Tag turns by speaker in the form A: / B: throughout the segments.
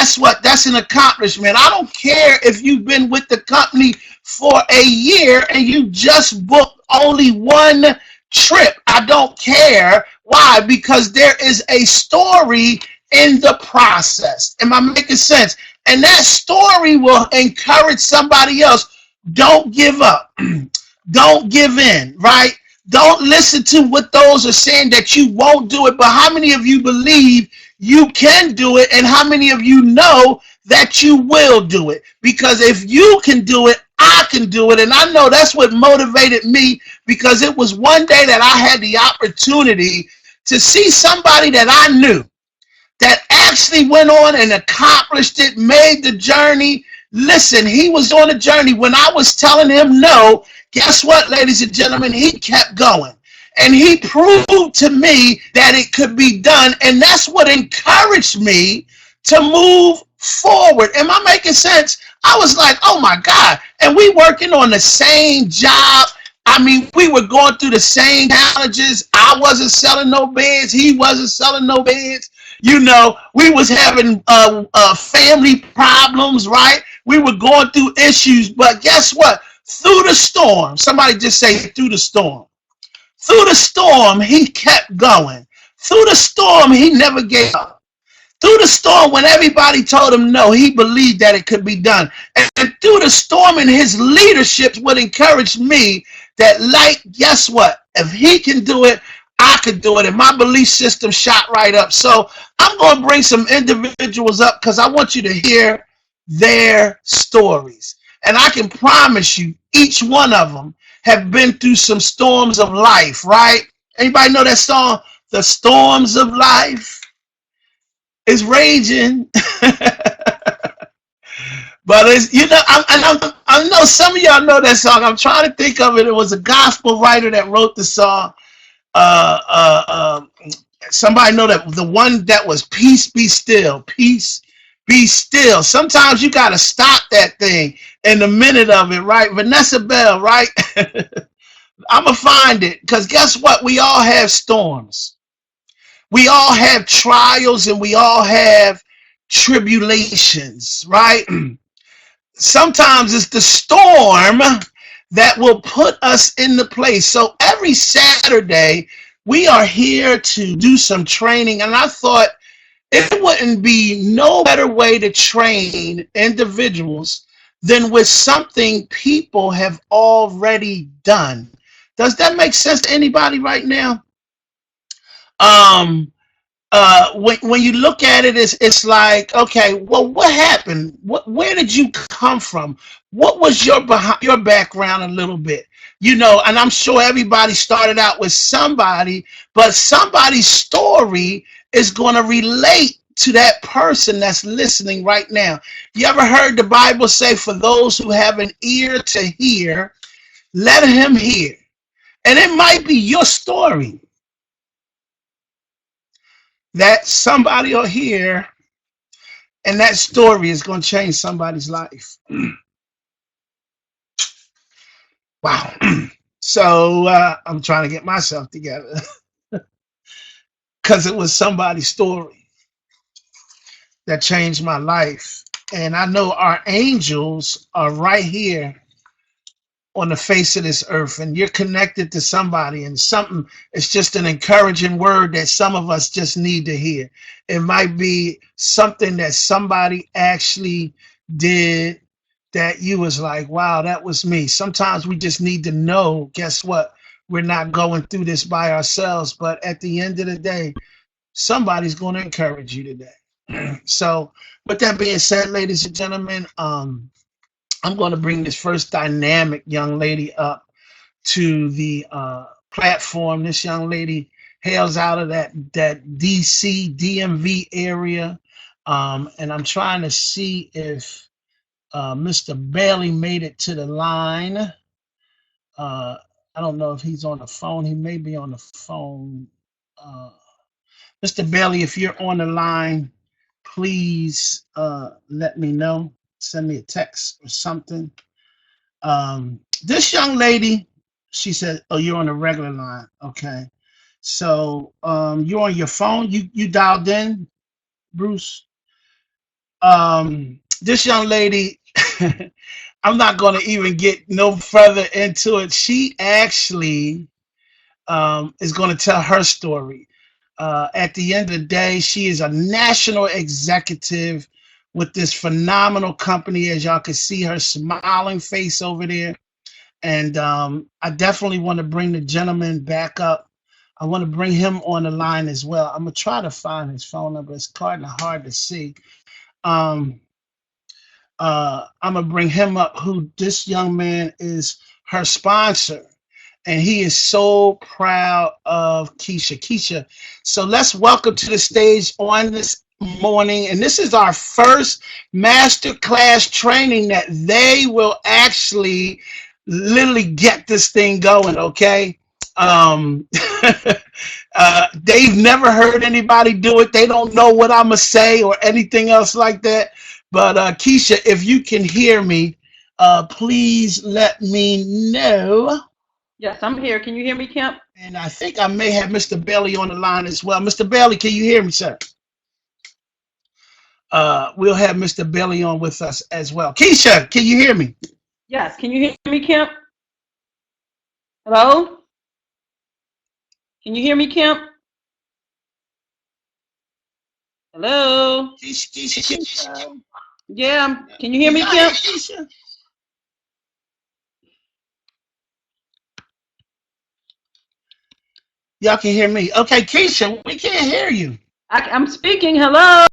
A: guess what? That's an accomplishment. I don't care if you've been with the company for a year and you just booked only one trip. I don't care. Why? Because there is a story in the process. Am I making sense? And that story will encourage somebody else. Don't give up. Don't give in, right? Don't listen to what those are saying that you won't do it. But how many of you believe you can do it? And how many of you know that you will do it? Because if you can do it, I can do it. And I know that's what motivated me, because it was one day that I had the opportunity to see somebody that I knew that actually went on and accomplished it, made the journey. Listen, he was on a journey. When I was telling him no, guess what, ladies and gentlemen? He kept going. And he proved to me that it could be done. And that's what encouraged me to move forward. Am I making sense? I was like, oh my God. And we working on the same job. I mean, we were going through the same challenges. I wasn't selling no beds. He wasn't selling no beds. You know, we was having family problems, right? We were going through issues, but guess what? Through the storm, somebody just say through the storm. Through the storm, he kept going. Through the storm, he never gave up. Through the storm, when everybody told him no, he believed that it could be done. And through the storm, and his leadership would encourage me that, like, guess what? If he can do it, I could do it. And my belief system shot right up. So I'm going to bring some individuals up because I want you to hear their stories. And I can promise you, each one of them have been through some storms of life, right? Anybody know that song? The storms of life is raging. But it's, you know, I know some of y'all know that song. I'm trying to think of it. It was a gospel writer that wrote the song. Somebody know that the one that was peace be still, peace be still. Sometimes you got to stop that thing in the minute of it, right? Vanessa Bell, right? I'm going to find it, because guess what? We all have storms. We all have trials, and we all have tribulations, right? Sometimes it's the storm that will put us in the place. So every Saturday, we are here to do some training, and I thought it wouldn't be no better way to train individuals than with something people have already done. Does that make sense to anybody right now? When you look at it, it's like, okay, well, what happened? Where did you come from? What was your background a little bit? You know, and I'm sure everybody started out with somebody, but somebody's story is going to relate to that person that's listening right now. You ever heard the Bible say, for those who have an ear to hear, let him hear? And it might be your story that somebody will hear, and that story is going to change somebody's life. Wow. So I'm trying to get myself together because it was somebody's story that changed my life. And I know our angels are right here on the face of this earth, and you're connected to somebody, and something, it's just an encouraging word that some of us just need to hear. It might be something that somebody actually did that you was like, wow, that was me. Sometimes we just need to know, guess what? We're not going through this by ourselves, but at the end of the day, somebody's going to encourage you today. So with that being said, ladies and gentlemen, I'm going to bring this first dynamic young lady up to the platform. This young lady hails out of that DC, DMV area. And I'm trying to see if Mr. Bailey made it to the line. I don't know if he's on the phone. He may be on the phone. Mr. Bailey, if you're on the line, please let me know. Send me a text or something. This young lady, she said, oh, you're on the regular line. Okay. So you're on your phone. You dialed in, Bruce? This young lady, I'm not going to even get no further into it. She actually is going to tell her story. At the end of the day, she is a national executive with this phenomenal company, as y'all can see her smiling face over there. And I definitely want to bring the gentleman back up. I want to bring him on the line as well. I'm going to try to find his phone number. It's kind of hard to see. Um, I'm gonna bring him up. Who this young man is her sponsor, and he is so proud of Keisha. Keisha, so let's welcome to the stage on this morning, and this is our first master class training that they will actually literally get this thing going. Okay. Um, they've never heard anybody do it. They don't know what I'm gonna say or anything else like that. But Keisha, if you can hear me, please let me know.
B: Yes, I'm here. Can you hear me, Kemp?
A: And I think I may have Mr. Bailey on the line as well. Mr. Bailey, can you hear me, sir? We'll have Mr. Bailey on with us as well. Keisha, can you hear me?
B: Yes, can you hear me, Kemp? Hello? Can you hear me, Kemp? Hello?
A: Keisha.
B: Yeah, can you hear
A: Can
B: me,
A: y'all hear
B: Kemp?
A: Keisha? Y'all can hear me. Okay, Keisha, we can't hear you.
B: I'm speaking. Hello?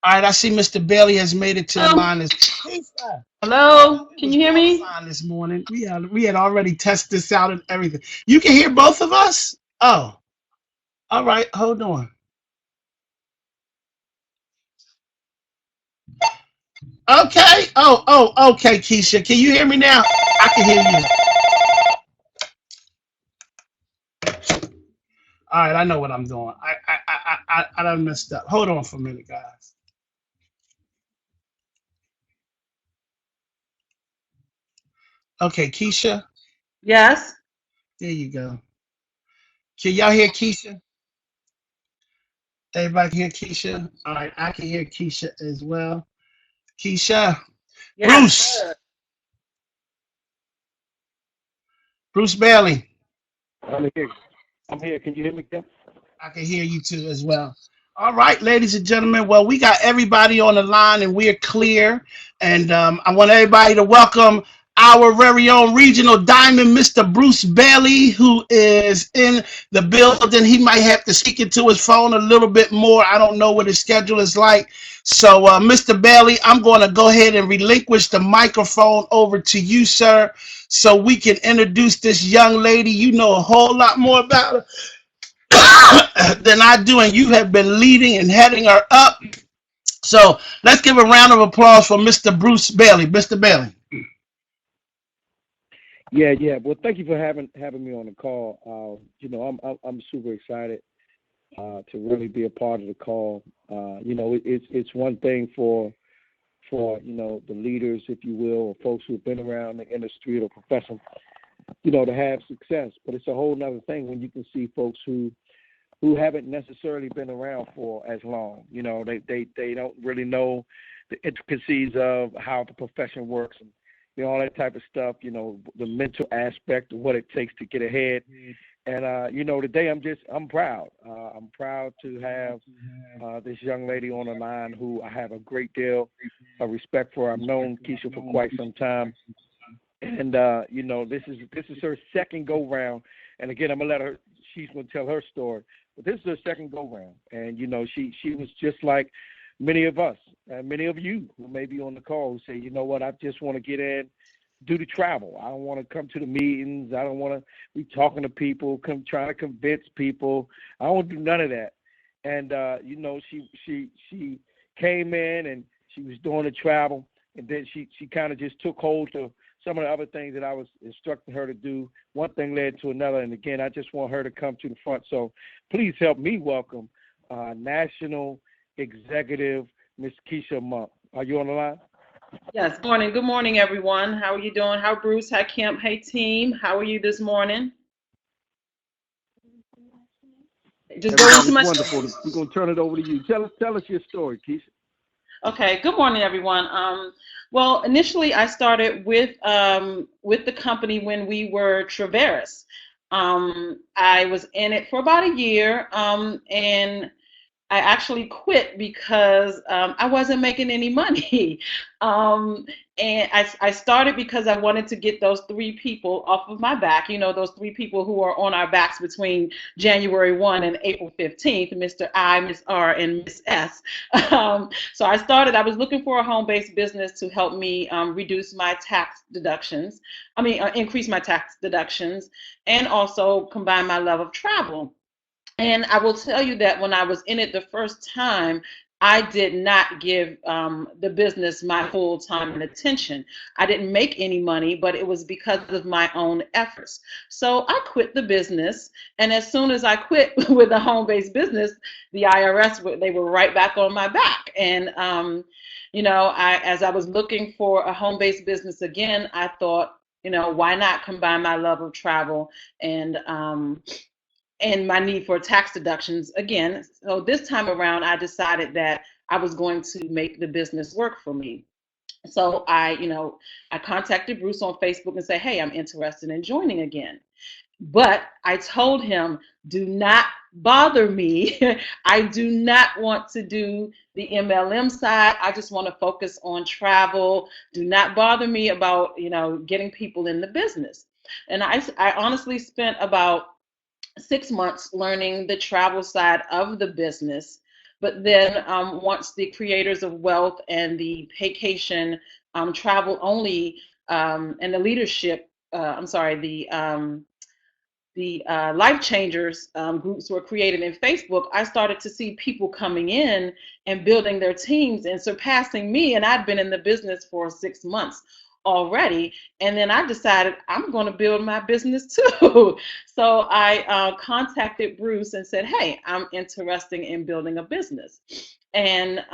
A: All right, I see Mr. Bailey has made it to the line. Keisha.
B: Hello?
A: It
B: Can
A: was
B: you hear
A: all
B: me?
A: fine this morning. We had already tested this out and everything. You can hear both of us? Oh, all right. Hold on. Okay. Okay, Keisha. Can you hear me now? I can hear you. All right, I know what I'm doing. I done messed up. Hold on for a minute, guys. Okay, Keisha.
B: Yes.
A: There you go. Can y'all hear Keisha? Everybody can hear Keisha? All right, I can hear Keisha as well. Keisha.
B: Yes.
A: Bruce. Bruce Bailey.
C: I'm here. I'm here. Can you hear me, Kim?
A: I can hear you too as well. All right, ladies and gentlemen. Well, we got everybody on the line and we're clear. And I want everybody to welcome our very own regional diamond, Mr. Bruce Bailey, who is in the building. He might have to speak into his phone a little bit more. I don't know what his schedule is like. So, Mr. Bailey, I'm going to go ahead and relinquish the microphone over to you, sir, so we can introduce this young lady. You know a whole lot more about her than I do, and you have been leading and heading her up. So let's give a round of applause for Mr. Bruce Bailey. Mr. Bailey.
C: Yeah. Well, thank you for having me on the call. I'm super excited to really be a part of the call. It's one thing for the leaders, if you will, or folks who've been around the industry or profession, to have success. But it's a whole nother thing when you can see folks who haven't necessarily been around for as long. They don't really know the intricacies of how the profession works and all that type of stuff. The mental aspect of what it takes to get ahead. And today I'm proud. I'm proud to have this young lady on the line who I have a great deal of respect for. I've known Keisha for quite some time, and this is her second go round. And again, I'm gonna let her. She's gonna tell her story. But this is her second go round, and she was just like many of us, and many of you who may be on the call who say, you know what, I just want to get in, do the travel. I don't want to come to the meetings. I don't want to be talking to people, trying to convince people. I don't want to do none of that. And she came in and she was doing the travel, and then she kind of just took hold of some of the other things that I was instructing her to do. One thing led to another, and again, I just want her to come to the front. So please help me welcome National Executive Miss Keisha Monk. Are you on the line?
B: Yes. Morning. Good morning, everyone. How are you doing? How Bruce? Hi, Kemp? Hey, team. How are you this morning? Just go
C: Everything
B: into
C: is
B: my
C: wonderful.
B: story.
C: We're gonna turn it over to you. Tell us your story, Keisha.
B: Okay, good morning, everyone. Well, initially I started with the company when we were Traveris. I was in it for about a year, and I actually quit because I wasn't making any money. Um, and I started because I wanted to get those three people off of my back, those three people who are on our backs between January 1 and April 15th, Mr. I, Miss R, and Miss S. So I was looking for a home-based business to help me reduce my tax deductions. Increase my tax deductions and also combine my love of travel. And I will tell you that when I was in it the first time, I did not give the business my full time and attention. I didn't make any money, but it was because of my own efforts. So I quit the business. And as soon as I quit with the home based business, the IRS, they were right back on my back. And, as I was looking for a home based business again, I thought, why not combine my love of travel and my need for tax deductions again. So this time around, I decided that I was going to make the business work for me. So I contacted Bruce on Facebook and said, hey, I'm interested in joining again. But I told him, do not bother me. I do not want to do the MLM side. I just want to focus on travel. Do not bother me about, getting people in the business. And I honestly spent about 6 months learning the travel side of the business. But then once the creators of wealth and the vacation travel only and the leadership, I'm sorry, the Life Changers groups were created in Facebook, I started to see people coming in and building their teams and surpassing me. And I'd been in the business for 6 months already. And then I decided I'm going to build my business too. So I contacted Bruce and said, hey, I'm interested in building a business. And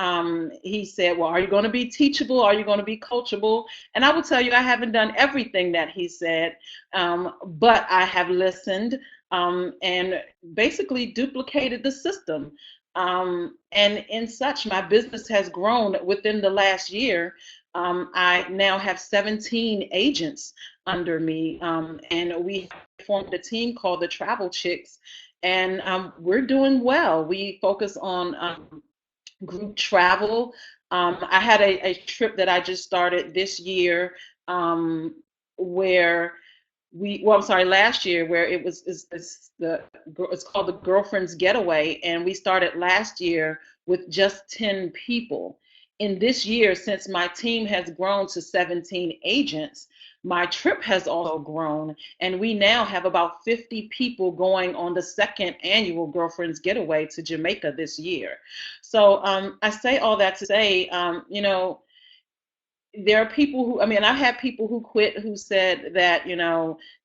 B: he said, well, are you going to be teachable? Are you going to be coachable? And I will tell you, I haven't done everything that he said, but I have listened and basically duplicated the system. And in such, my business has grown within the last year. I now have 17 agents under me, and we formed a team called the Travel Chicks, and we're doing well. We focus on group travel. I had a trip that I just started this year where I'm sorry, last year, where it's called the Girlfriend's Getaway, and we started last year with just 10 people. In this year, since my team has grown to 17 agents, my trip has also grown, and we now have about 50 people going on the second annual Girlfriend's Getaway to Jamaica this year. So I say all that to say, there are people who, I had people who quit who said that,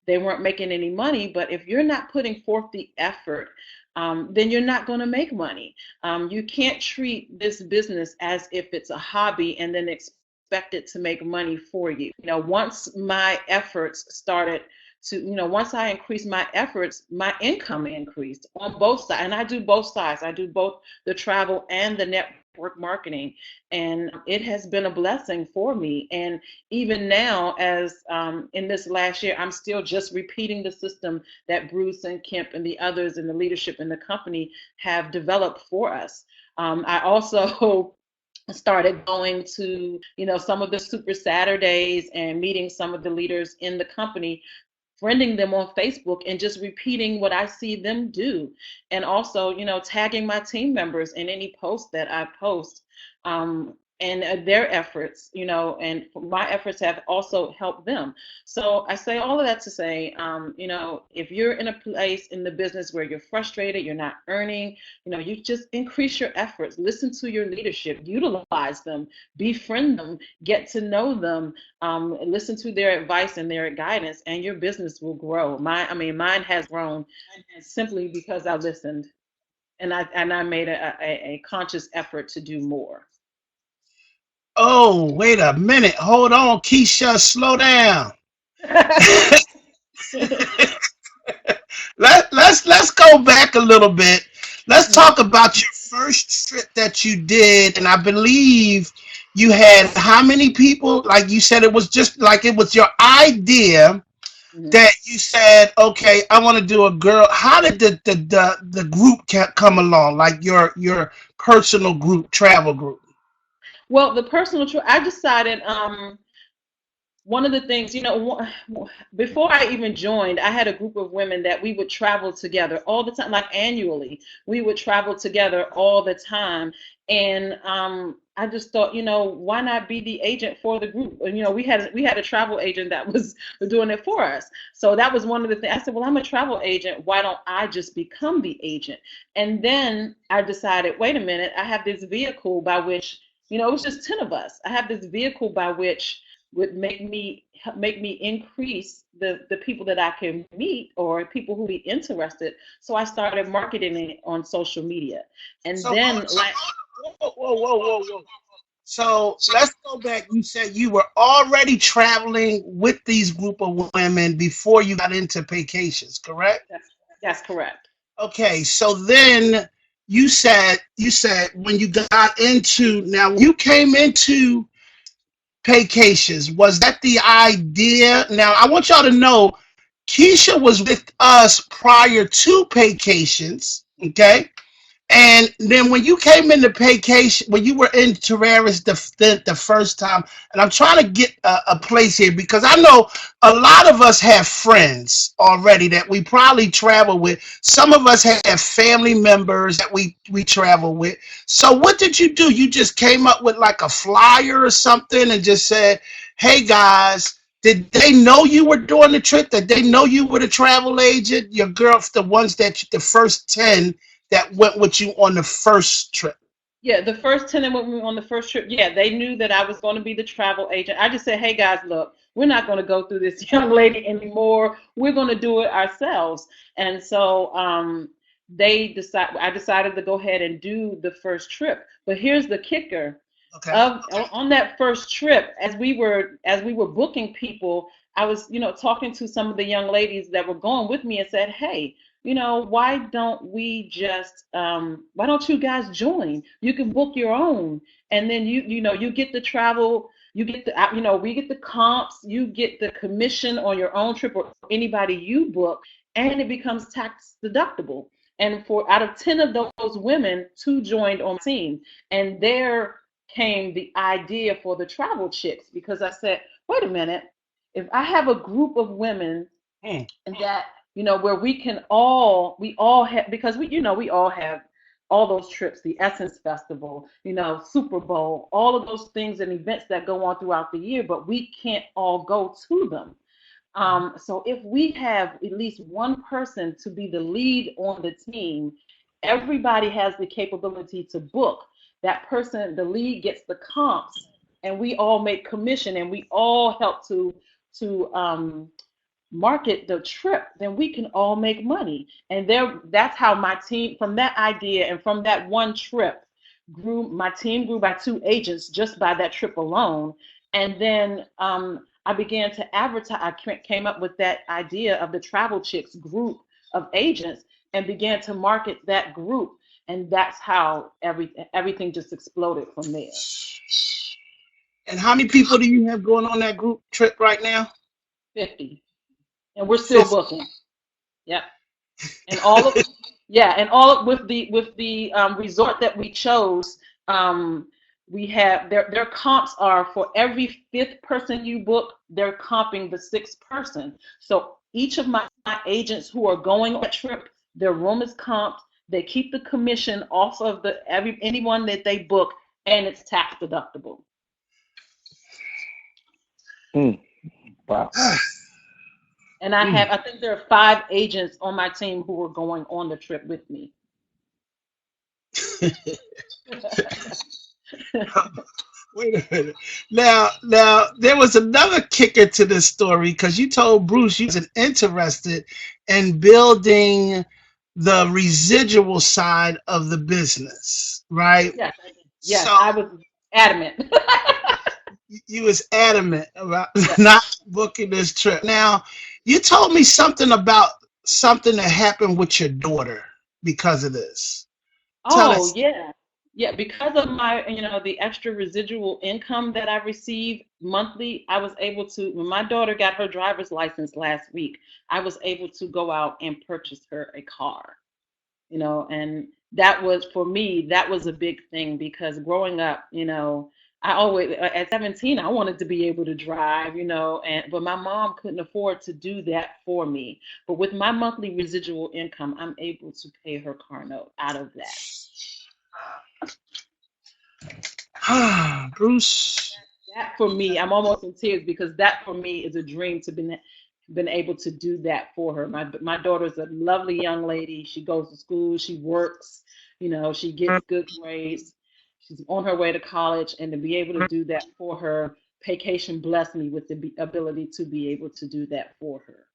B: they weren't making any money, but if you're not putting forth the effort, then you're not going to make money. You can't treat this business as if it's a hobby and then expect it to make money for you. Once my efforts started once I increased my efforts, my income increased on both sides. And I do both sides. I do both the travel and the network marketing. And it has been a blessing for me. And even now, as in this last year, I'm still just repeating the system that Bruce and Kemp and the others in the leadership in the company have developed for us. I also started going to some of the super Saturdays and meeting some of the leaders in the company, friending them on Facebook and just repeating what I see them do. And also, tagging my team members in any post that I post. And their efforts, and my efforts have also helped them. So I say all of that to say, if you're in a place in the business where you're frustrated, you're not earning, you just increase your efforts, listen to your leadership, utilize them, befriend them, get to know them, listen to their advice and their guidance, and your business will grow. Mine has grown simply because I listened and I made a conscious effort to do more.
A: Oh, wait a minute. Hold on, Keisha, slow down. Let's go back a little bit. Let's talk about your first trip that you did, and I believe you had how many people? Like you said, it was just like it was your idea
B: Mhm.
A: that you said, okay, I want to do a girl. How did the group come along? Like your personal group, travel group.
B: Well, the personal trip, I decided, one of the things, before I even joined, I had a group of women that we would travel together all the time, like annually. We would travel together all the time. And I just thought, why not be the agent for the group? And, we had a travel agent that was doing it for us. So that was one of the things. I said, well, I'm a travel agent. Why don't I just become the agent? And then I decided, wait a minute, I have this vehicle by which, it was just 10 of us. I have this vehicle by which would make me increase the people that I can meet or people who be interested. So I started marketing it on social media, and
A: So,
B: then like
A: whoa. So let's go back. You said you were already traveling with these group of women before you got into vacations, correct?
B: that's correct.
A: Okay, so then you said when you got into now when you came into vacations, was that the idea? Now I want y'all to know Keisha was with us prior to vacations, okay? And then when you came into vacation, when you were in Terraris the first time, and I'm trying to get a place here because I know a lot of us have friends already that we probably travel with. Some of us have family members that we travel with. So what did you do? You just came up with like a flyer or something and just said, "Hey guys." Did they know you were doing the trip? Did they know you were the travel agent? Your girl, the ones the first 10 that went with you on the first trip.
B: Yeah, the first tenant when we went on the first trip, yeah, they knew that I was going to be the travel agent. I just said, hey guys, look, we're not going to go through this young lady anymore. We're going to do it ourselves. And so I decided to go ahead and do the first trip. But here's the kicker.
A: Okay.
B: On that first trip, as we were booking people, I was, talking to some of the young ladies that were going with me and said, hey, why don't you guys join? You can book your own, and then you get the travel, you get we get the comps, you get the commission on your own trip or anybody you book, and it becomes tax deductible. And for out of 10 of those women, 2 joined on my team, and there came the idea for the travel chicks because I said, wait a minute, if I have a group of women
A: Hmm.
B: and that where we all have, because we all have all those trips, the Essence Festival, Super Bowl, all of those things and events that go on throughout the year, but we can't all go to them. So if we have at least one person to be the lead on the team, everybody has the capability to book. That person, the lead, gets the comps, and we all make commission, and we all help to market the trip, then we can all make money. And that's how my team, from that idea and from that one trip, my team grew by 2 agents just by that trip alone. And then I began to advertise. I came up with that idea of the Travel Chicks group of agents and began to market that group. And that's how everything just exploded from there.
A: And how many people do you have going on that group trip right now?
B: 50. And we're still
A: 50.
B: booking. Yep. And all of yeah, and all of, with the resort that we chose, we have their comps are for every 5th person you book, they're comping the 6th person. So each of my agents who are going on a trip, their room is comped. They keep the commission off of anyone that they book, and it's tax deductible.
C: Mm. Wow.
B: And I think there are 5 agents on my team who are going on the trip with me.
A: Wait a minute. Now, there was another kicker to this story because you told Bruce you wasn't interested in building the residual side of the business, right?
B: Yes, yes,
A: So
B: I was adamant.
A: you was adamant about not booking this trip. Now, you told me something about something that happened with your daughter because of this. Tell
B: Oh,
A: us.
B: yeah. Yeah, because of my, the extra residual income that I receive monthly, I was able to, when my daughter got her driver's license last week, I was able to go out and purchase her a car. And that was for me, that was a big thing because growing up, I always at 17 I wanted to be able to drive, and but my mom couldn't afford to do that for me. But with my monthly residual income, I'm able to pay her car note out of that.
A: Bruce.
B: That for me, I'm almost in tears because that for me is a dream to been able to do that for her. My daughter's a lovely young lady. She goes to school, she works, she gets good grades. She's on her way to college, and to be able to do that for her, Vacation blessed me with the ability to be able to do that for her.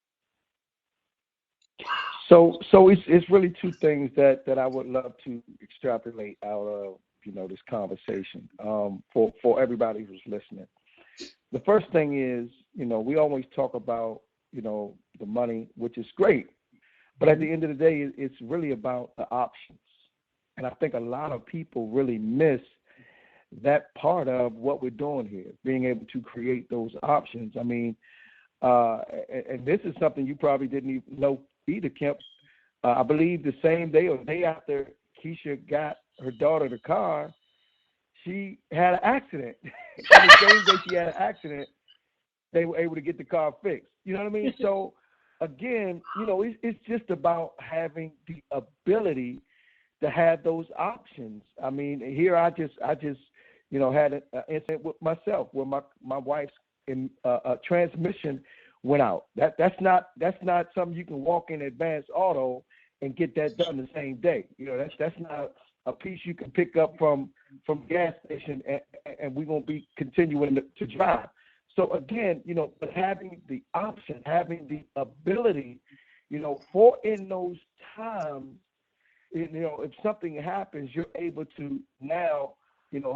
C: So it's really two things that I would love to extrapolate out of this conversation for everybody who's listening. The first thing is we always talk about the money, which is great, but at the end of the day, it's really about the options, and I think a lot of people really miss that part of what we're doing here, being able to create those options. I mean, and this is something you probably didn't even know either, Kemp. I believe the same day or day after Keisha got her daughter the car, she had an accident. And the same day she had an accident, they were able to get the car fixed. You know what I mean? So again, it's just about having the ability to have those options. I mean, here I just had an incident with myself where my wife's transmission went out. That's not something you can walk in Advanced Auto and get that done the same day. That's not a piece you can pick up from gas station and we're gonna be continuing to drive. So again, but having the option, having the ability, for in those times, if something happens, you're able to now,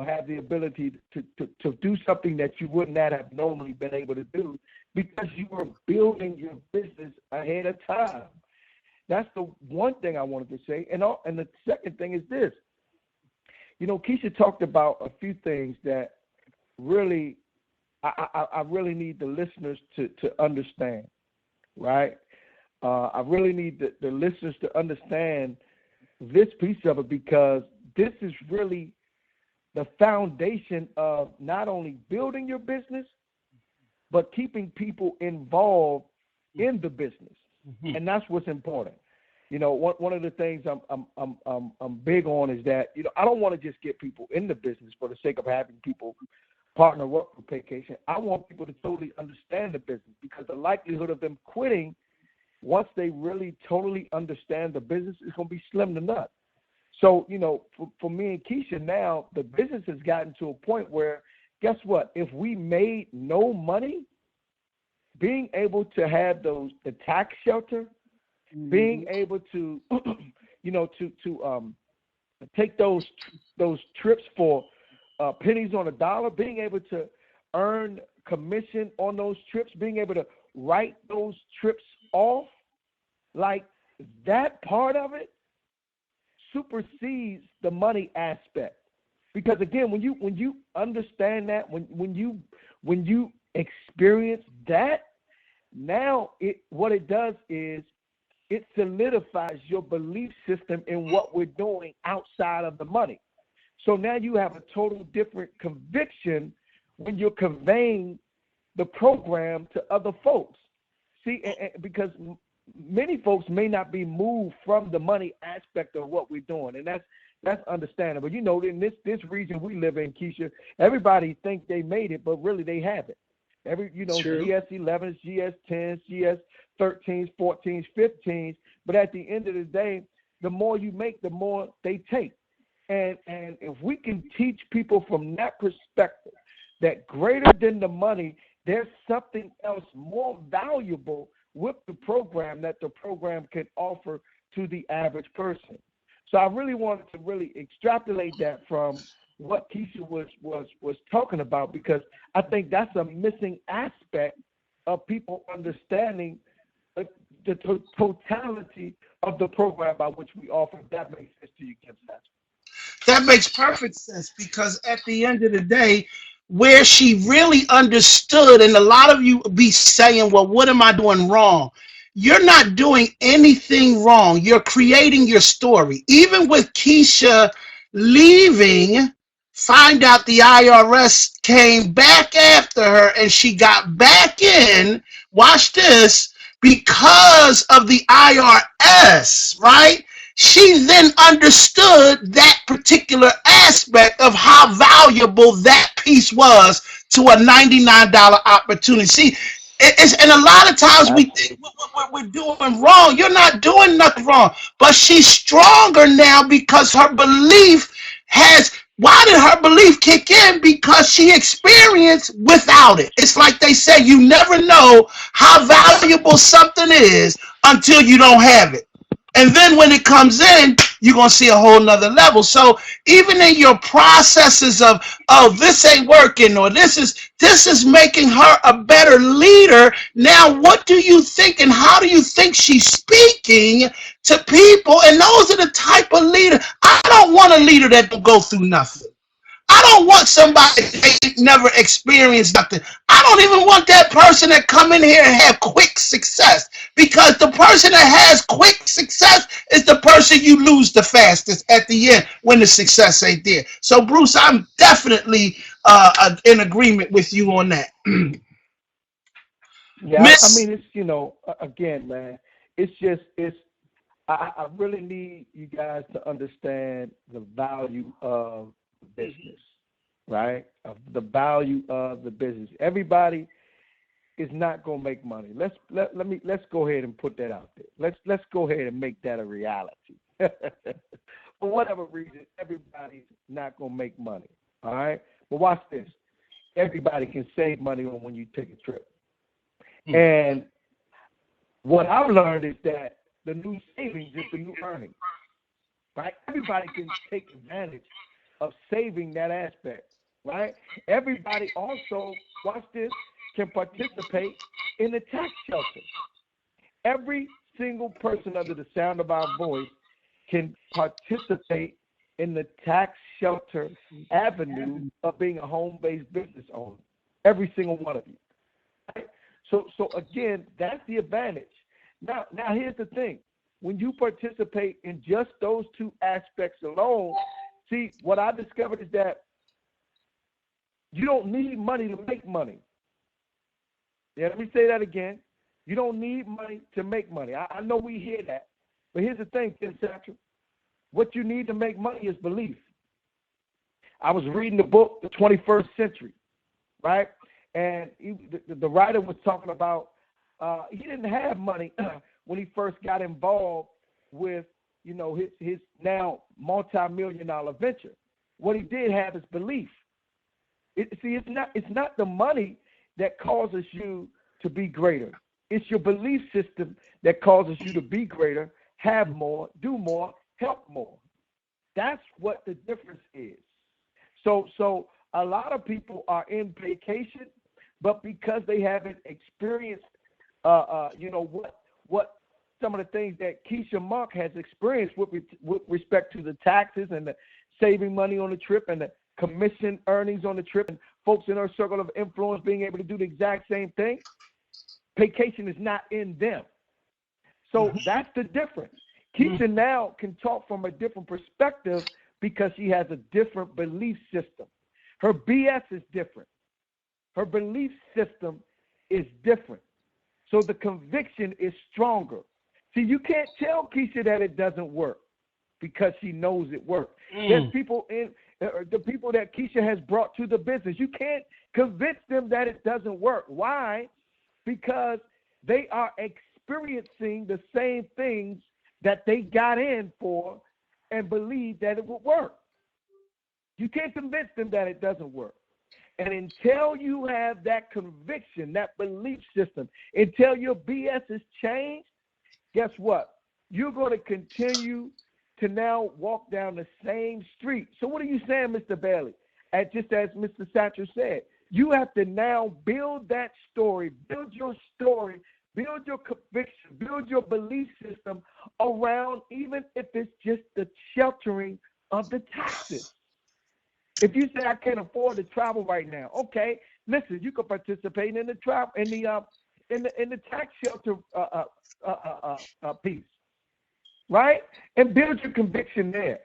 C: have the ability to do something that you would not have normally been able to do because you were building your business ahead of time. That's the one thing I wanted to say. And the second thing is this. Keisha talked about a few things that really I really need the listeners to understand, right? I really need the listeners to understand this piece of it because this is really the foundation of not only building your business, but keeping people involved in the business. Mm-hmm. And that's what's important. One of the things I'm big on is that, I don't want to just get people in the business for the sake of having people partner work for vacation. I want people to totally understand the business because the likelihood of them quitting once they really totally understand the business is going to be slim to none. So, for me and Keisha now, the business has gotten to a point where, guess what? If we made no money, being able to have the tax shelter, being able to, take those trips for pennies on a dollar, being able to earn commission on those trips, being able to write those trips off, like that part of it supersedes the money aspect. Because again, when you understand that, when you experience that, now what it does is it solidifies your belief system in what we're doing outside of the money. So now you have a total different conviction when you're conveying the program to other folks. See, because many folks may not be moved from the money aspect of what we're doing, and that's understandable. In this region we live in, Keisha, everybody thinks they made it, but really they haven't. GS 11s, GS 10s, GS 13s, 14s, 15s. But at the end of the day, the more you make, the more they take. And if we can teach people from that perspective that greater than the money, there's something else more valuable with the program that the program can offer to the average person. So I really wanted to really extrapolate that from what Keisha was talking about, because I think that's a missing aspect of people understanding the totality of the program by which we offer. That makes sense to you, Kim Satchel.
A: That makes perfect sense because at the end of the day, where she really understood, and a lot of you be saying, well, what am I doing wrong? You're not doing anything wrong. You're creating your story. Even with Keisha leaving, find out the IRS came back after her and she got back in. Watch this, because of the IRS, right? She then understood that particular aspect of how valuable that piece was to a $99 opportunity. See, and a lot of times we think
C: Absolutely.
A: we're doing wrong. You're not doing nothing wrong. But she's stronger now because her belief has. Why did her belief kick in? Because she experienced without it. It's like they say, you never know how valuable something is until you don't have it. And then when it comes in, you're gonna see a whole nother level. So even in your processes of, oh, this ain't working, or this is making her a better leader. Now, what do you think, and how do you think she's speaking to people? And those are the type of leader. I don't want a leader that don't go through nothing. I don't want somebody that ain't never experienced nothing. I don't even want that person that come in here and have quick success, because the person that has quick success is the person you lose the fastest at the end when the success ain't there. So, Bruce, I'm definitely in agreement with you on that.
C: Yeah, I
A: Miss,
C: mean, it's, again, man, I really need you guys to understand the value of business, right? Of the value of the business. Everybody is not gonna make money. Let's go ahead and put that out there. Let's go ahead and make that a reality. For whatever reason, everybody's not gonna make money. All right, but watch this. Everybody can save money on when you take a trip. And what I've learned is that the new savings is the new earning, right? Everybody can take advantage of saving that aspect, right? Everybody also, watch this, can participate in the tax shelter. Every single person under the sound of our voice can participate in the tax shelter avenue of being a home-based business owner. Every single one of you. Right? So again, that's the advantage. Now here's the thing. When you participate in just those two aspects alone, see, what I discovered is that you don't need money to make money. Yeah, let me say that again. You don't need money to make money. I know we hear that. But here's the thing, Ken Satchel. What you need to make money is belief. I was reading the book, The 21st Century, right? And the writer was talking about he didn't have money when he first got involved with, his now multi-million-dollar venture. What he did have is belief. It's not the money that causes you to be greater. It's your belief system that causes you to be greater, have more, do more, help more. That's what the difference is. So a lot of people are in vacation, but because they haven't experienced, what some of the things that Keisha Monk has experienced with respect to the taxes and the saving money on the trip and the commission earnings on the trip and folks in her circle of influence being able to do the exact same thing, vacation is not in them. So that's the difference. Keisha now can talk from a different perspective because she has a different belief system. Her BS is different. Her belief system is different. So the conviction is stronger. See, you can't tell Keisha that it doesn't work because she knows it works. There's people the people that Keisha has brought to the business. You can't convince them that it doesn't work. Why? Because they are experiencing the same things that they got in for and believe that it would work. You can't convince them that it doesn't work. And until you have that conviction, that belief system, until your BS is changed, guess what? You're going to continue to now walk down the same street. So what are you saying, Mr. Bailey? And just as Mr. Satchel said, you have to now build that story, build your conviction, build your belief system around, even if it's just the sheltering of the taxes. If you say I can't afford to travel right now, okay, listen, you can participate in the travel in the tax shelter piece, right? And build your conviction there.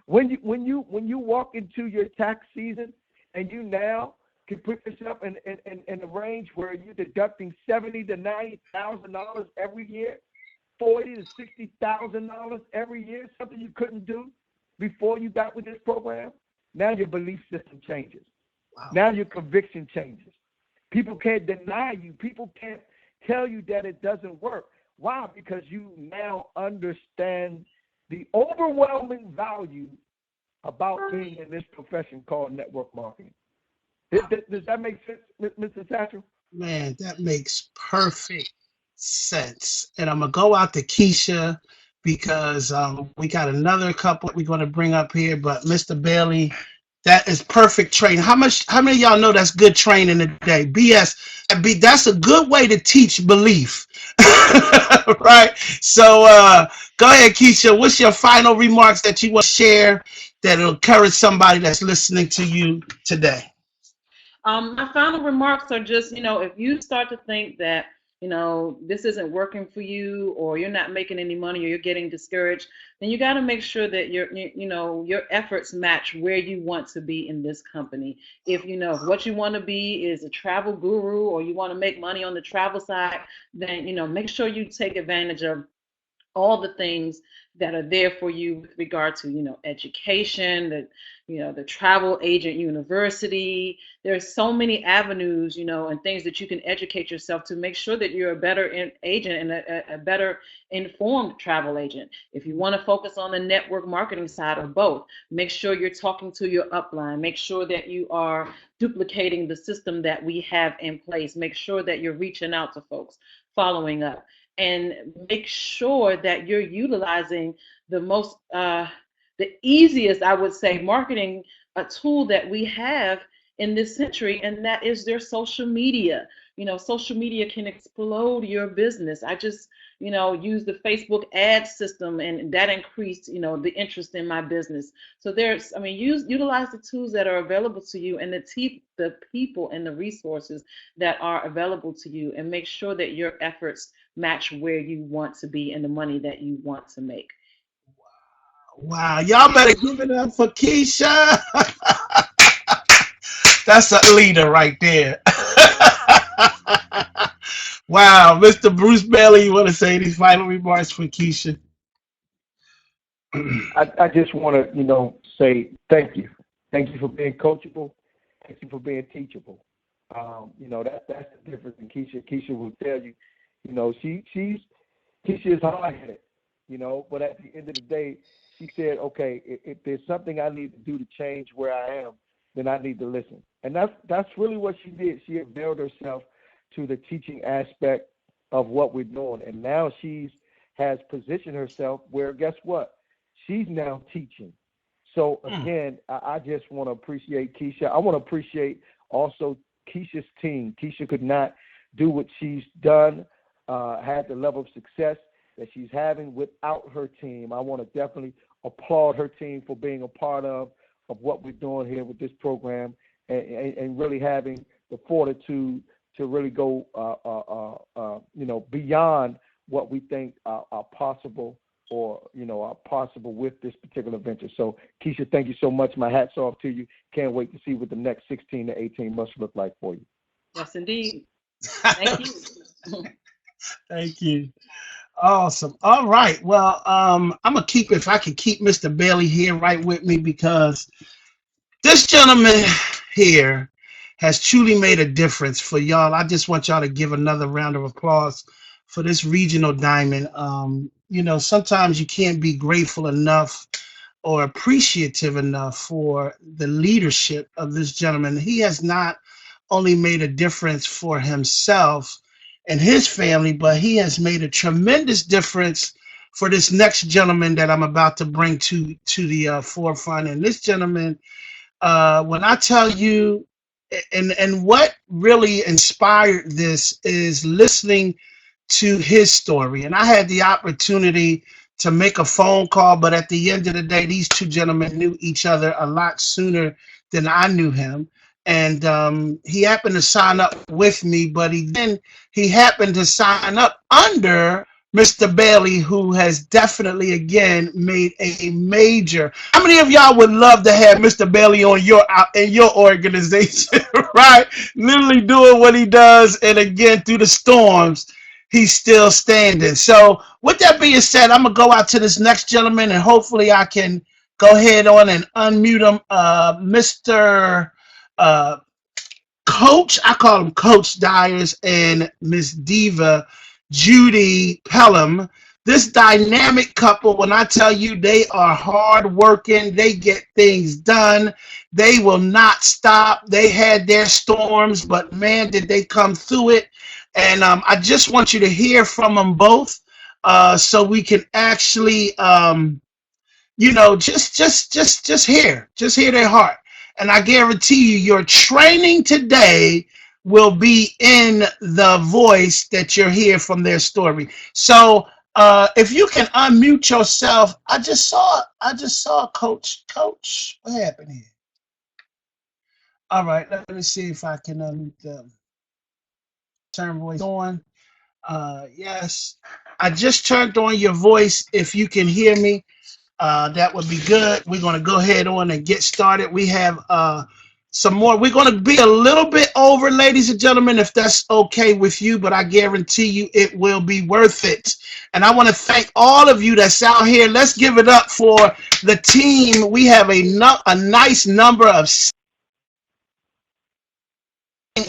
C: When you walk into your tax season and you now can put yourself in a range where you're deducting $70,000 to $90,000 every year, $40,000 to $60,000 every year, something you couldn't do before you got with this program. Now your belief system changes.
A: Wow.
C: Now your conviction changes. People can't deny you. People can't tell you that it doesn't work. Why? Because you now understand the overwhelming value about being in this profession called network marketing. Does that make sense, Mr. Satchel?
A: Man, that makes perfect sense. And I'm going to go out to Keisha because we got another couple we're going to bring up here. But Mr. Bailey, that is perfect training. How many of y'all know that's good training today? That's a good way to teach belief. Right? So go ahead, Keisha. What's your final remarks that you want to share that will encourage somebody that's listening to you today?
B: My final remarks are just, if you start to think that, this isn't working for you, or you're not making any money, or you're getting discouraged, then you got to make sure that your efforts match where you want to be in this company. If what you want to be is a travel guru, or you want to make money on the travel side, then make sure you take advantage of all the things that are there for you with regard to education, the travel agent university. There's so many avenues and things that you can educate yourself to make sure that you're a better agent and a better informed travel agent. If you want to focus on the network marketing side, or both, make sure you're talking to your upline. Make sure that you are duplicating the system that we have in place. Make sure that you're reaching out to folks, following up, and make sure that you're utilizing the easiest, I would say, marketing tool that we have in this century, and that is their social media. Social media can explode your business. I just, use the Facebook ad system, and that increased, the interest in my business. So utilize the tools that are available to you, and the people and the resources that are available to you, and make sure that your efforts match where you want to be and the money that you want to make.
A: Wow, y'all better give it up for Keisha. That's a leader right there. Wow, Mr. Bruce Bailey, you want to say these final remarks for Keisha?
C: I just want to, say thank you. Thank you for being coachable. Thank you for being teachable. That's the difference in Keisha. Keisha will tell you, Keisha is hard-headed, but at the end of the day, she said, okay, if there's something I need to do to change where I am, then I need to listen. And that's really what she did. She availed herself to the teaching aspect of what we're doing. And now has positioned herself where, guess what? She's now teaching. So again, I just want to appreciate Keisha. I want to appreciate also Keisha's team. Keisha could not do what she's done, had the level of success that she's having without her team. I want to definitely applaud her team for being a part of what we're doing here with this program, and really having the fortitude to really go beyond what we think are possible, or are possible with this particular venture. So Keisha, thank you so much. My hat's off to you. Can't wait to see what the next 16 to 18 months look like for you.
B: Yes, indeed. Thank you.
A: Thank you. Awesome. All right. Well, I'm gonna if I can keep Mr. Bailey here right with me, because this gentleman here has truly made a difference for y'all. I just want y'all to give another round of applause for this regional diamond. Sometimes you can't be grateful enough or appreciative enough for the leadership of this gentleman. He has not only made a difference for himself and his family, but he has made a tremendous difference for this next gentleman that I'm about to bring to the forefront. And this gentleman, when I tell you, and what really inspired this is listening to his story. And I had the opportunity to make a phone call. But at the end of the day, these two gentlemen knew each other a lot sooner than I knew him. And he happened to sign up with me, but he happened to sign up under Mr. Bailey, who has definitely again made a major. How many of y'all would love to have Mr. Bailey on your organization, right? Literally doing what he does, and again through the storms, he's still standing. So, with that being said, I'm gonna go out to this next gentleman, and hopefully, I can go ahead on and unmute him, Mr. Uh, Coach, I call him Coach Dyers, and Miss Diva Judy Pelham. This dynamic couple, when I tell you they are hard working, they get things done. They will not stop. They had their storms, but man, did they come through it. And I just want you to hear from them both, so we can actually just hear their heart. And I guarantee you, your training today will be in the voice that you're hear from their story. So if you can unmute yourself, I just saw Coach, what happened here? All right, let me see if I can unmute them. Turn voice on. Yes, I just turned on your voice. If you can hear me, that would be good. We're going to go ahead on and get started. We have some more. We're going to be a little bit over, ladies and gentlemen, if that's okay with you, but I guarantee you it will be worth it. And I want to thank all of you that's out here. Let's give it up for the team. We have a nice number of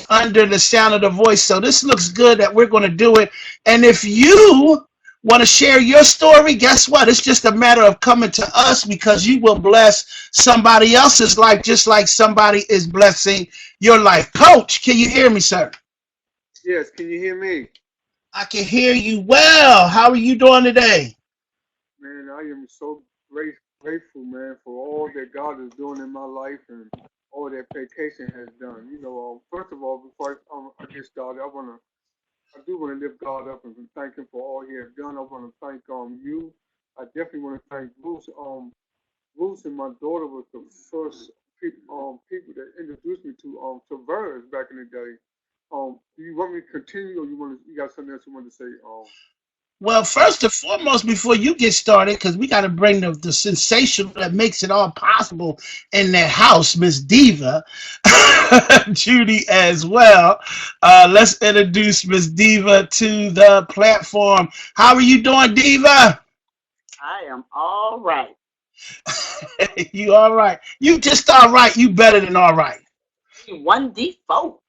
A: under the sound of the voice. So this looks good that we're going to do it. And if you want to share your story, guess what? It's just a matter of coming to us, because you will bless somebody else's life just like somebody is blessing your life. Coach, can you hear me, sir?
D: Yes, can you hear me?
A: I can hear you well. How are you doing today?
D: Man, I am so grateful, man, for all that God is doing in my life and all that vacation has done. First of all, before I get started, I do want to lift God up and thank Him for all He has done. I want to thank you. I definitely want to thank Bruce. Bruce and my daughter was the first people that introduced me to Verse back in the day. Do you want me to continue, or you got something else you want to say?
A: Well, first and foremost, before you get started, because we got to bring the sensation that makes it all possible in that house, Miss Diva, Judy as well. Let's introduce Miss Diva to the platform. How are you doing, Diva?
E: I am all right.
A: You all right? You just all right. You better than all right.
E: One default.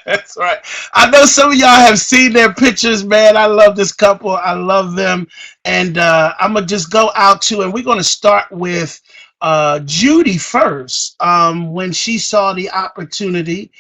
A: That's right. I know some of y'all have seen their pictures, man. I love this couple. I love them. And I'm going to just go out to, and we're going to start with Judy first. When she saw the opportunity,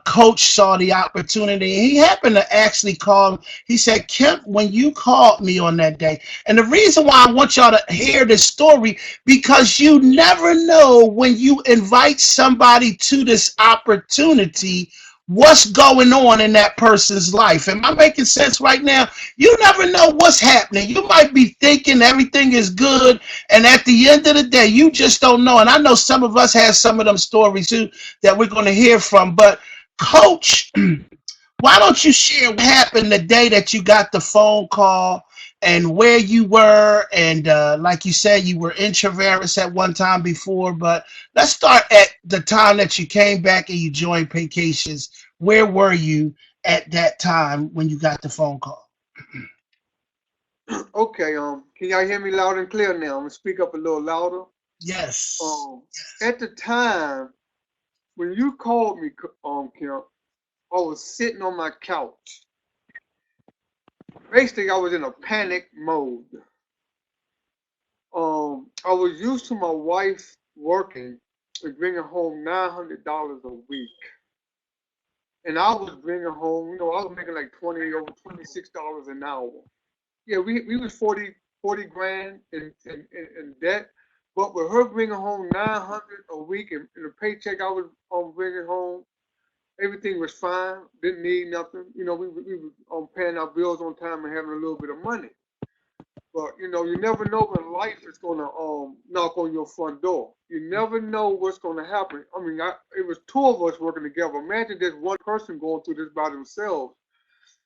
A: Coach saw the opportunity. He happened to actually call. He said, Kemp, when you called me on that day, and the reason why I want y'all to hear this story, because you never know when you invite somebody to this opportunity, what's going on in that person's life. Am I making sense right now? You never know what's happening. You might be thinking everything is good, and at the end of the day, you just don't know. And I know some of us have some of them stories too that we're going to hear from. But Coach, why don't you share what happened the day that you got the phone call and where you were? And like you said, you were in Traveris at one time before, but let's start at the time that you came back and you joined Vacations. Where were you at that time when you got the phone call?
D: Okay, can y'all hear me loud and clear now? I'm gonna speak up a little louder.
A: Yes.
D: At the time when you called me, Kemp, I was sitting on my couch. Basically, I was in a panic mode. I was used to my wife working and bringing home $900 a week, and I was bringing home, I was making like over $26 an hour. Yeah, we was 40 grand in debt, but with her bringing home 900 a week and the paycheck I was bringing home, Everything was fine. Didn't need nothing. You know, we were paying our bills on time and having a little bit of money. But you know, you never know when life is gonna knock on your front door. You never know what's gonna happen. I mean, it was two of us working together. Imagine there's one person going through this by themselves,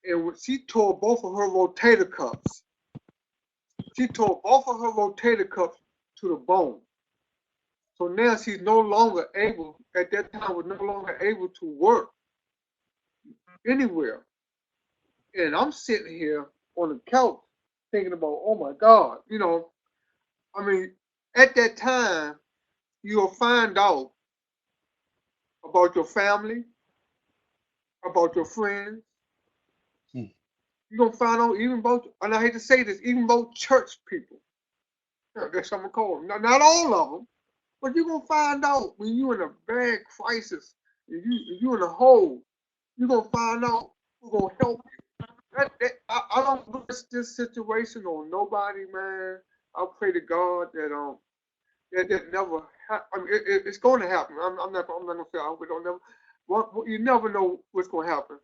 D: and she tore both of her rotator cuffs. She tore both of her rotator cuffs to the bone. So now she's no longer able. At that time, was no longer able to work anywhere. And I'm sitting here on the couch thinking about, oh my God, you know, I mean, at that time, you'll find out about your family, about your friends.
A: Hmm.
D: You're going to find out even about, and I hate to say this, even about church people. That's what I'm going to call them. Not all of them, but you're going to find out when you're in a bad crisis, and you're in a hole, you're going to find out who's going to help you. I don't wish this situation on nobody, man. I pray to God that never. I mean, it's going to happen. I'm not going to say I hope it don't never. Well, you never know what's going to happen.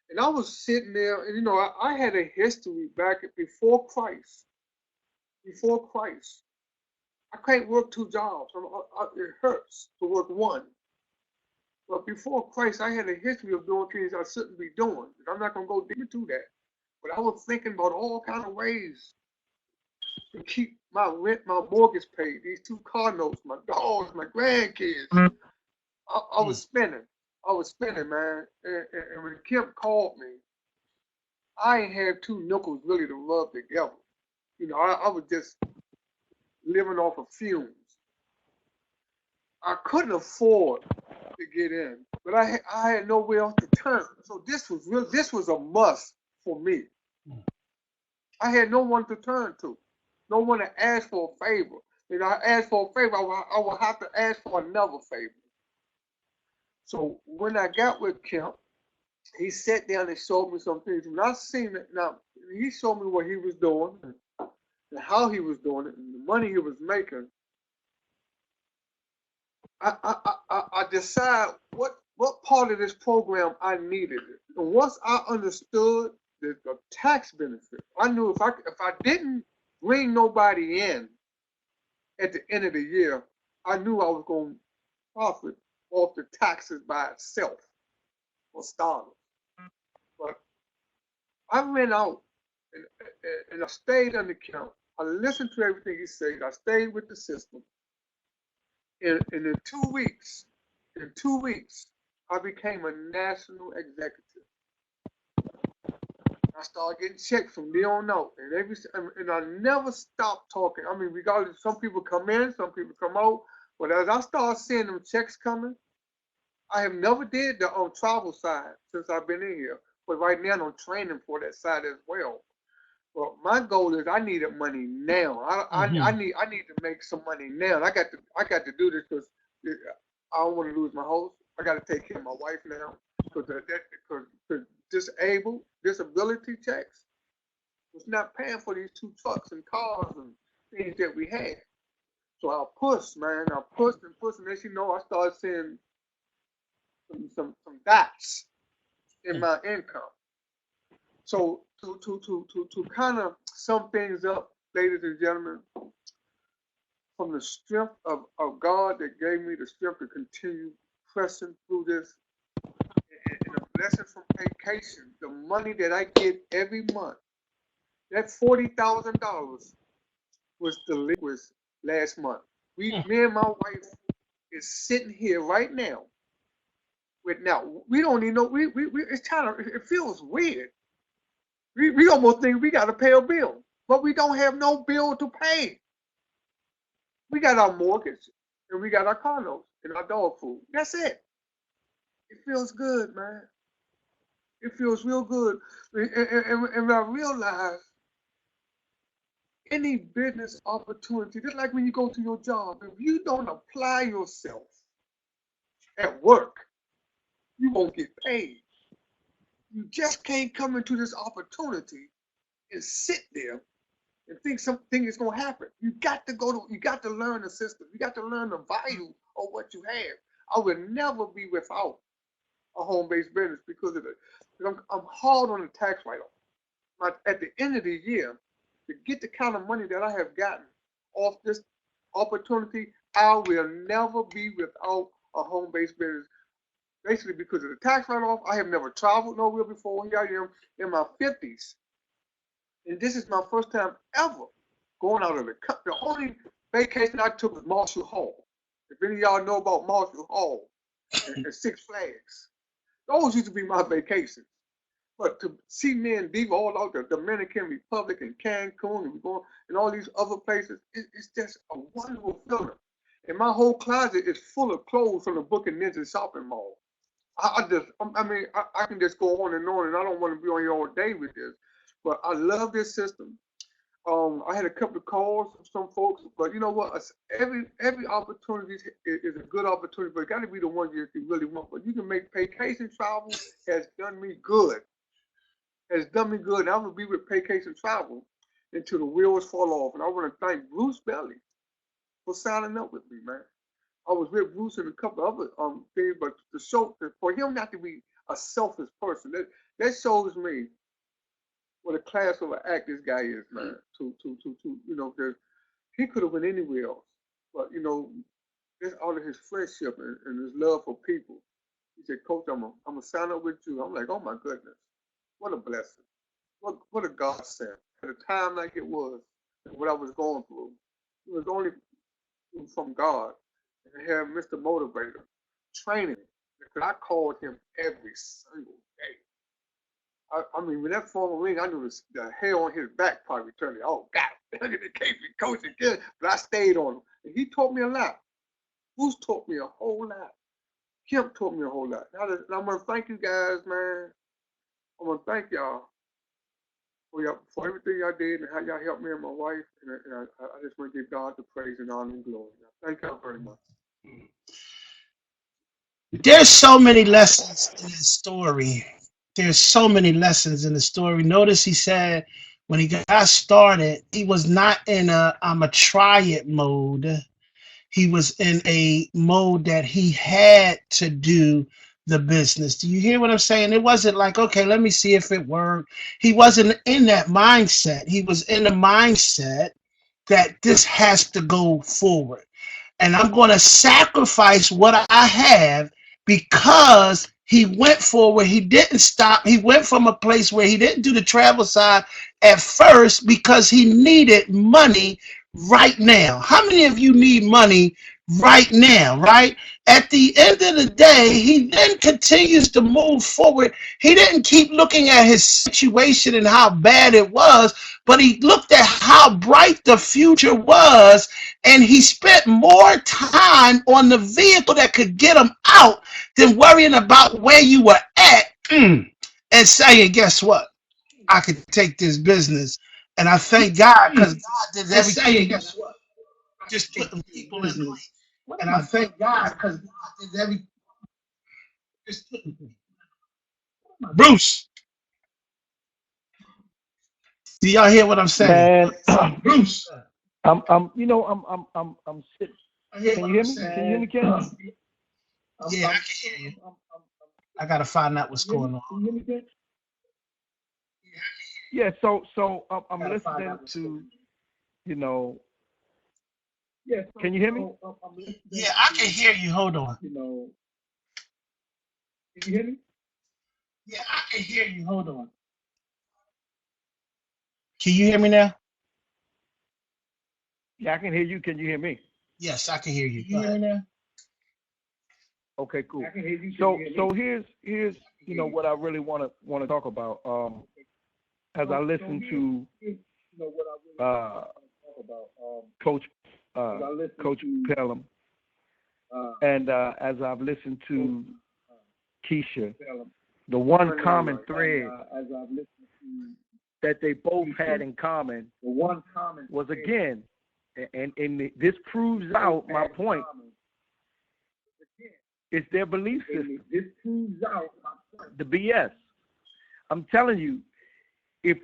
D: And I was sitting there, and you know, I had a history back before Christ. Before Christ, I can't work two jobs. It hurts to work one. But before Christ, I had a history of doing things I shouldn't be doing. I'm not going to go deep into that. But I was thinking about all kind of ways to keep my rent, my mortgage paid, these two car notes, my dogs, my grandkids. I was spinning. I was spinning, man. And when Kim called me, I ain't had two nickels really to rub together. You know, I was just living off of fumes. I couldn't afford to get in, but I had nowhere else to turn. So this was a must for me. I had no one to turn to, no one to ask for a favor. You know, I asked for a favor, I would have to ask for another favor. So when I got with Kim, he sat down and showed me some things. When I seen it, now he showed me what he was doing and how he was doing it and the money he was making. I decided what part of this program I needed it. And once I understood the tax benefit, I knew if I didn't bring nobody in at the end of the year, I knew I was going to profit off the taxes by itself for starters. But I went out and I stayed under Kim. I listened to everything he said. I stayed with the system. And in 2 weeks, I became a national executive. I started getting checks from there on out, and I never stopped talking. I mean, regardless, some people come in, some people come out, but as I started seeing them checks coming, I have never did the travel side since I've been in here. But right now, I'm training for that side as well. Well, my goal is I needed money now. I need to make some money now. I got to do this because I don't want to lose my house. I got to take care of my wife now because disability checks was not paying for these two trucks and cars and things that we had. So I pushed, man. I pushed and pushed, and as you know, I started seeing some dots in my income. So to kind of sum things up, ladies and gentlemen, from the strength of God that gave me the strength to continue pressing through this, and a blessing from vacation, the money that I get every month, that $40,000 was delinquent last month. Me and my wife is sitting here right now. We don't even know. It's kind of, it feels weird. We almost think we got to pay a bill, but we don't have no bill to pay. We got our mortgage and we got our car notes and our dog food. That's it. It feels good, man. It feels real good. And I realize any business opportunity, just like when you go to your job, if you don't apply yourself at work, you won't get paid. You just can't come into this opportunity and sit there and think something is going to happen. You got to learn the system. You got to learn the value of what you have. I will never be without a home-based business because of it. Because I'm hard on the tax write-off. At the end of the year, to get the kind of money that I have gotten off this opportunity, I will never be without a home-based business. Basically, because of the tax write-off, I have never traveled nowhere before. Here I am in my 50s, and this is my first time ever going out of the country. The only vacation I took was Marshall Hall. If any of y'all know about Marshall Hall and Six Flags, those used to be my vacations. But to see me and Diva all out the Dominican Republic and Cancun and going and all these other places, it's just a wonderful feeling. And my whole closet is full of clothes from the Book and Ninja shopping mall. I can just go on, and I don't want to be on here all day with this. But I love this system. I had a couple of calls from some folks, but you know what? Every opportunity is a good opportunity, but it got to be the one you really want. But you can make vacation travel has done me good. Has done me good. And I will be with vacation travel until the wheels fall off. And I want to thank Bruce Belly for signing up with me, man. I was with Bruce and a couple of other things, but to show for him not to be a selfish person, that shows me what a class of an act this guy is, man. To you know, he could have went anywhere else, but you know, this all of his friendship and his love for people. He said, "Coach, I'm gonna sign up with you." I'm like, "Oh my goodness, what a blessing! What a godsend!" At a time like it was, and what I was going through, it was only from God. And have Mr. Motivator training because I called him every single day. I mean, when that phone ring, I knew the hair on his back probably turned. Oh God, look at the Casey coach again. But I stayed on him, and he taught me a lot. Bruce taught me a whole lot. Kim taught me a whole lot. And I'm gonna thank you guys, man. I'm gonna thank y'all for everything y'all did and how y'all helped me and my wife. And I just want to give God the praise and honor and glory. Thank y'all very much.
A: There's so many lessons in this story. There's so many lessons in the story. Notice he said when he got started, he was not in a I'm a try it mode. He was in a mode that he had to do the business. Do you hear what I'm saying? It wasn't like, okay, let me see if it worked. He wasn't in that mindset. He was in the mindset that this has to go forward. And I'm going to sacrifice what I have because he went forward. He didn't stop. He went from a place where he didn't do the travel side at first because he needed money right now. How many of you need money right now, right? At the end of the day, he then continues to move forward. He didn't keep looking at his situation and how bad it was, but he looked at how bright the future was, and he spent more time on the vehicle that could get him out than worrying about where you were at and saying, guess what? I could take this business. And I thank God because God did everything. Guess what? Just putting people in place. And I thank God because God did everything. Just putting people. Bruce, do y'all hear what I'm saying?
C: Man,
A: Bruce,
C: I'm sitting. Can you hear me? Can you hear me, Ken?
A: Yeah, I can hear you. I gotta find out what's going on.
C: Can you hear me, Ken? Yeah, so I'm listening to, you know. Yeah. Can you hear me?
A: Yeah, I can hear you. Hold on.
C: You know. Can you hear me?
A: Yeah, I can hear you. Hold on. Can you hear me now?
C: Yeah, I can hear you. Can you hear me?
A: Yes, I can hear you. Can you hear me now?
C: Okay, cool. So here's you know what I really want to talk about. As I listen to Coach Pelham, and as I've listened to Keisha, the one common thread that they both had in common was, again, and this proves out my point, it's their belief system. The BS. I'm telling you, if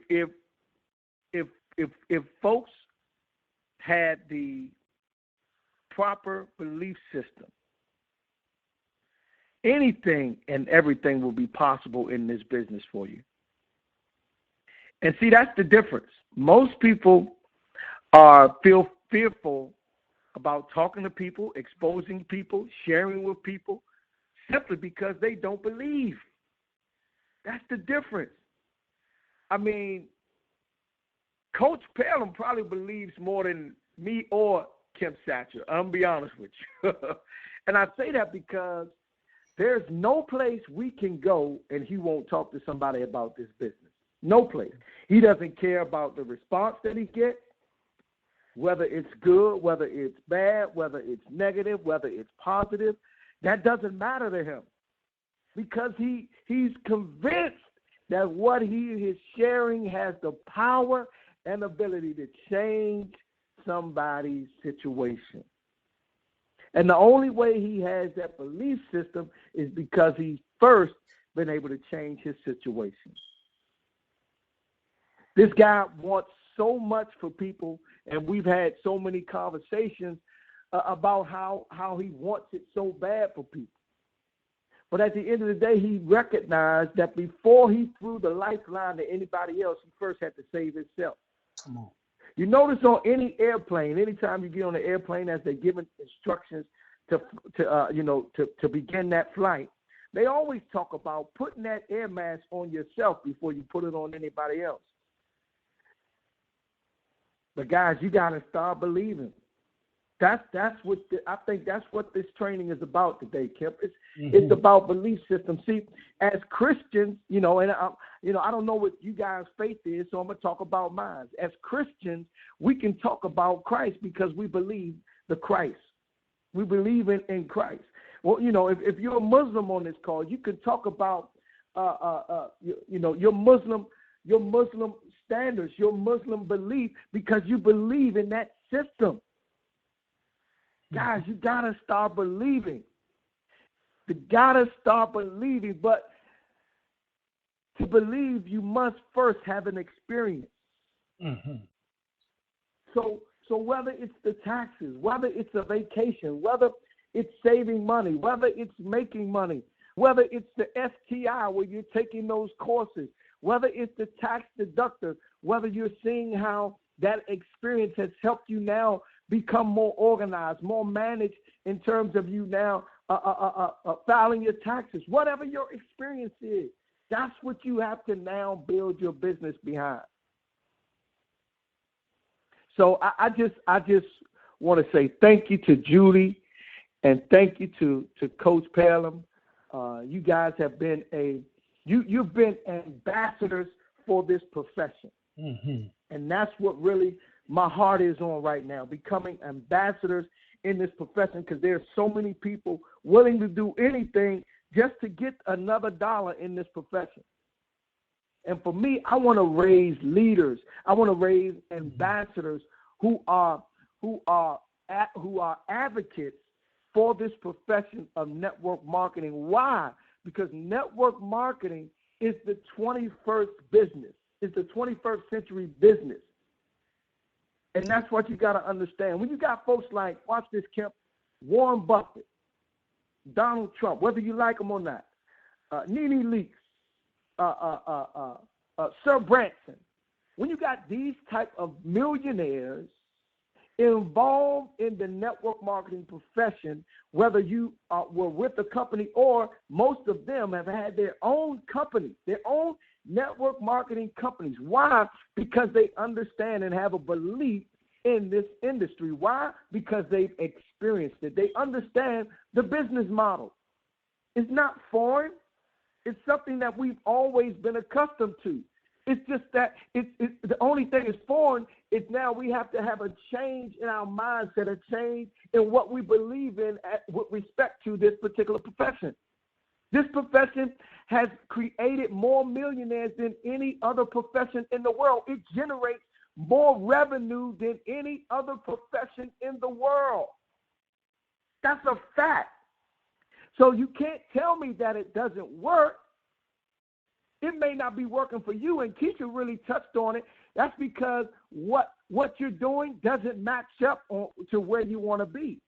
C: folks had the proper belief system anything and everything will be possible in this business for you. And see, that's the difference. Most people feel fearful about talking to people, exposing people, sharing with people, simply because they don't believe. That's the difference. I mean, Coach Pelham probably believes more than me or Kim Satcher. I'm going to be honest with you. And I say that because there's no place we can go and he won't talk to somebody about this business. No place. He doesn't care about the response that he gets, whether it's good, whether it's bad, whether it's negative, whether it's positive. That doesn't matter to him because he's convinced that what he is sharing has the power and ability to change somebody's situation. And the only way he has that belief system is because he's first been able to change his situation. This guy wants so much for people, and we've had so many conversations about how he wants it so bad for people. But at the end of the day, he recognized that before he threw the lifeline to anybody else, he first had to save himself.
A: Come on.
C: You notice on any airplane, anytime you get on an airplane, as they're giving instructions to begin that flight, they always talk about putting that air mask on yourself before you put it on anybody else. But guys, you got to start believing. That's what I think that's what this training is about today, Kip. It's about belief system. See, as Christians, and I don't know what you guys' faith is, so I'm gonna talk about mine. As Christians, we can talk about Christ because we believe the Christ. We believe in Christ. Well, if you're a Muslim on this call, you can talk about your Muslim standards, your Muslim belief, because you believe in that system. Guys, you got to start believing. You got to start believing, but to believe, you must first have an experience. Mm-hmm. So whether it's the taxes, whether it's a vacation, whether it's saving money, whether it's making money, whether it's the STI where you're taking those courses, whether it's the tax deductor, whether you're seeing how that experience has helped you now become more organized, more managed in terms of you now filing your taxes. Whatever your experience is, that's what you have to now build your business behind. So I just want to say thank you to Judy and thank you to Coach Pelham. You guys have been you've been ambassadors for this profession. Mm-hmm. And that's what really my heart is on right now, becoming ambassadors in this profession, because there are so many people willing to do anything just to get another dollar in this profession. And for me, I want to raise leaders. I want to raise ambassadors who are advocates for this profession of network marketing. Why? Because network marketing is the 21st business. It's the 21st century business. And that's what you got to understand. When you got folks like, watch this, Kemp, Warren Buffett, Donald Trump, whether you like them or not, Nene Leakes, Sir Branson, when you got these type of millionaires involved in the network marketing profession, whether you were with a company or most of them have had their own company, their own network marketing companies. Why? Because they understand and have a belief in this industry. Why? Because they've experienced it. They understand the business model. It's not foreign. It's something that we've always been accustomed to. It's just that the only thing is foreign is now we have to have a change in our mindset, a change in what we believe in with respect to this particular profession. This profession has created more millionaires than any other profession in the world. It generates more revenue than any other profession in the world. That's a fact. So you can't tell me that it doesn't work. It may not be working for you, and Keisha really touched on it. That's because what you're doing doesn't match up to where you want to be,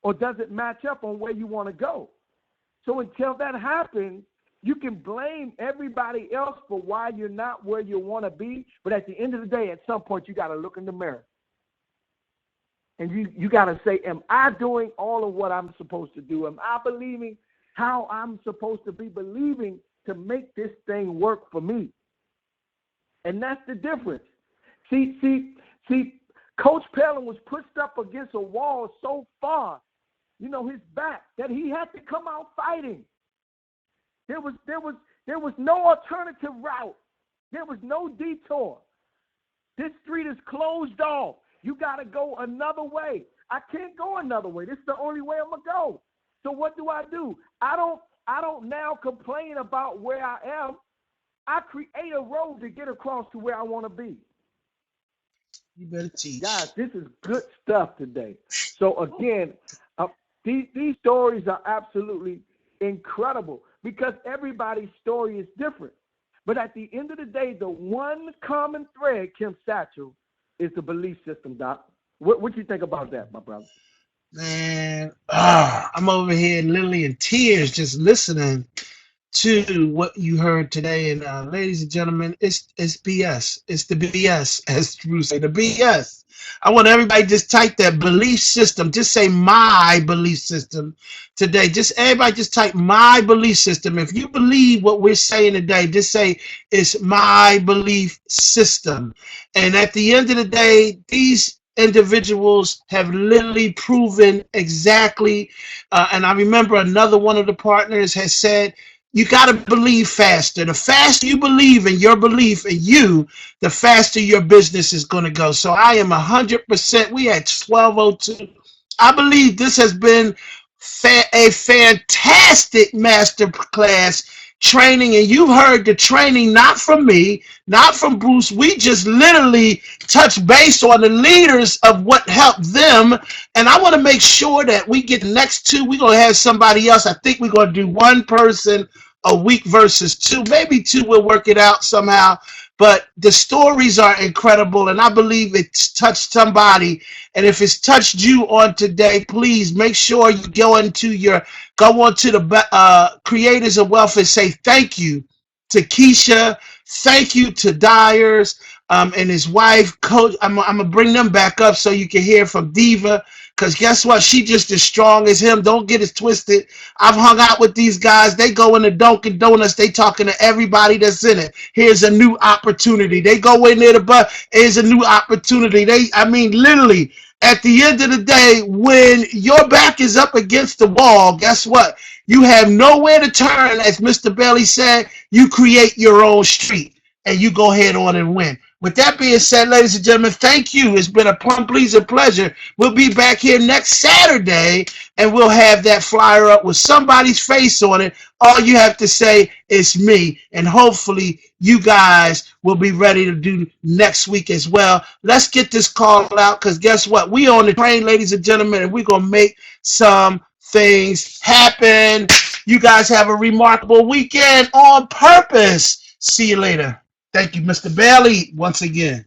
C: or doesn't match up on where you want to go. So until that happens, you can blame everybody else for why you're not where you want to be. But at the end of the day, at some point, you got to look in the mirror. And you got to say, am I doing all of what I'm supposed to do? Am I believing how I'm supposed to be believing to make this thing work for me? And that's the difference. See, Coach Palin was pushed up against a wall so far, his back, that he had to come out fighting. There was no alternative route. There was no detour. This street is closed off. You got to go another way. I can't go another way. This is the only way I'm going to go. So what do? I don't now complain about where I am. I create a road to get across to where I want to be.
A: You better teach.
C: Guys, this is good stuff today. So again, these stories are absolutely incredible because everybody's story is different. But at the end of the day, the one common thread, Kim Satchel, is the belief system, Doc. What do you think about that, my brother?
A: Man, I'm over here literally in tears just listening to what you heard today. And ladies and gentlemen, it's BS. It's the BS, as Bruce say, the BS. I want everybody to just type that belief system. Just say my belief system today. Everybody just type my belief system. If you believe what we're saying today, just say it's my belief system. And at the end of the day, these individuals have literally proven exactly. And I remember another one of the partners has said, you got to believe faster. The faster you believe in your belief in you, the faster your business is going to go. So I am 100%. We had 12:02. I believe this has been a fantastic masterclass training. And you heard the training not from me, not from Bruce. We just literally touched base on the leaders of what helped them. And I want to make sure that we get the next two. We're going to have somebody else. I think we're going to do one person a week versus two, maybe two. We'll work it out somehow. But the stories are incredible, and I believe it's touched somebody. And if it's touched you on today, please make sure you go onto the Creators of Wealth and say thank you to Keisha, thank you to Dyers and his wife, Coach. I'm gonna bring them back up so you can hear from Diva. Because guess what? She just as strong as him. Don't get it twisted. I've hung out with these guys. They go into Dunkin' Donuts. They talking to everybody that's in it. Here's a new opportunity. They go in there to buy. Here's a new opportunity. Literally, at the end of the day, when your back is up against the wall, guess what? You have nowhere to turn. As Mr. Bailey said, you create your own street and you go ahead on and win. With that being said, ladies and gentlemen, thank you. It's been a pleasing pleasure. We'll be back here next Saturday, and we'll have that flyer up with somebody's face on it. All you have to say is me, and hopefully you guys will be ready to do next week as well. Let's get this call out, because guess what? We on the train, ladies and gentlemen, and we're going to make some things happen. You guys have a remarkable weekend on purpose. See you later. Thank you, Mr. Bailey, once again.